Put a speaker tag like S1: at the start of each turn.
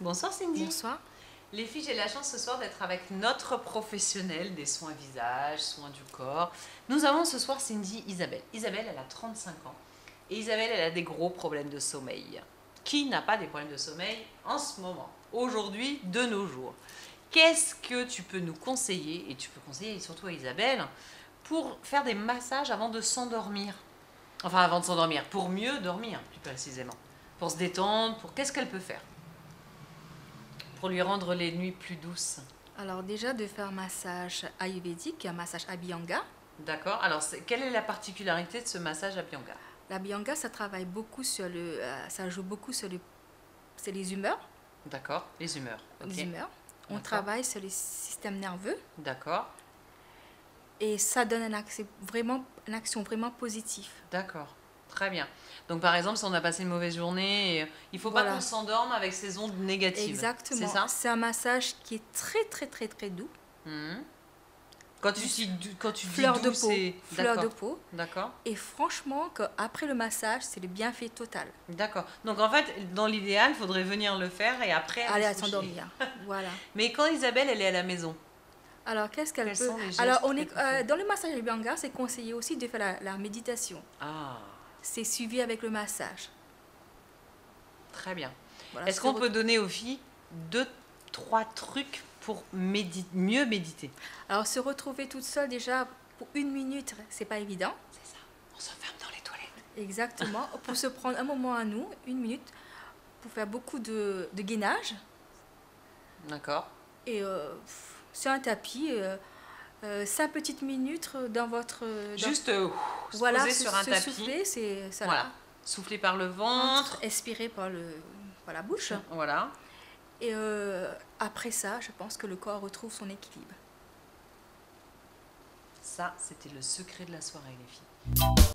S1: Bonsoir Cindy.
S2: Bonsoir.
S1: Les filles, j'ai la chance ce soir d'être avec notre professionnelle des soins visage, soins du corps. Nous avons ce soir Cindy Isabelle. Isabelle, elle a 35 ans. Et Isabelle, elle a des gros problèmes de sommeil. Qui n'a pas des problèmes de sommeil en ce moment, aujourd'hui, de nos jours? Qu'est-ce que tu peux nous conseiller, et tu peux conseiller surtout à Isabelle, pour faire des massages avant de s'endormir? Enfin, avant de s'endormir, pour mieux dormir, plus précisément. Pour se détendre, pour qu'est-ce qu'elle peut faire pour lui rendre les nuits plus douces?
S2: Alors déjà de faire un massage ayurvédique, un massage Abhyanga.
S1: D'accord. Alors, quelle est la particularité de ce massage Abhyanga?
S2: L'Abhyanga, ça travaille beaucoup sur ça joue beaucoup sur les humeurs.
S1: D'accord. Les humeurs.
S2: Les humeurs. On travaille sur les systèmes nerveux.
S1: D'accord.
S2: Et ça donne une action vraiment positive.
S1: D'accord. Très bien. Donc, par exemple, si on a passé une mauvaise journée, il ne faut pas qu'on s'endorme avec ces ondes négatives.
S2: Exactement.
S1: C'est ça?
S2: C'est un massage qui est très doux.
S1: Quand tu dis
S2: fleur
S1: doux,
S2: c'est fleur de peau.
S1: D'accord.
S2: Et franchement, après le massage, c'est le bienfait total.
S1: D'accord. Donc en fait, dans l'idéal, il faudrait venir le faire et après
S2: aller à s'endormir. Voilà.
S1: Mais quand Isabelle, elle est à la maison,
S2: alors qu'est-ce qu'elle peut? Alors dans le massage Abhyanga, c'est conseillé aussi de faire la méditation.
S1: Ah.
S2: C'est suivi avec le massage.
S1: Très bien.
S2: Voilà,
S1: est-ce qu'on peut donner aux filles 2-3 trucs pour mieux méditer?
S2: Alors, se retrouver toute seule, déjà, pour 1 minute, c'est pas évident.
S1: C'est ça. On s'enferme dans les toilettes.
S2: Exactement. Pour se prendre un moment à nous, 1 minute, pour faire beaucoup de gainage.
S1: D'accord.
S2: Et sur un tapis, 5 petites minutes dans votre...
S1: Juste se poser sur un tapis.
S2: Souffler, c'est ça.
S1: Voilà. Souffler par le ventre.
S2: Expirer par la bouche.
S1: Voilà.
S2: Et après ça, je pense que le corps retrouve son équilibre.
S1: Ça, c'était le secret de la soirée, les filles.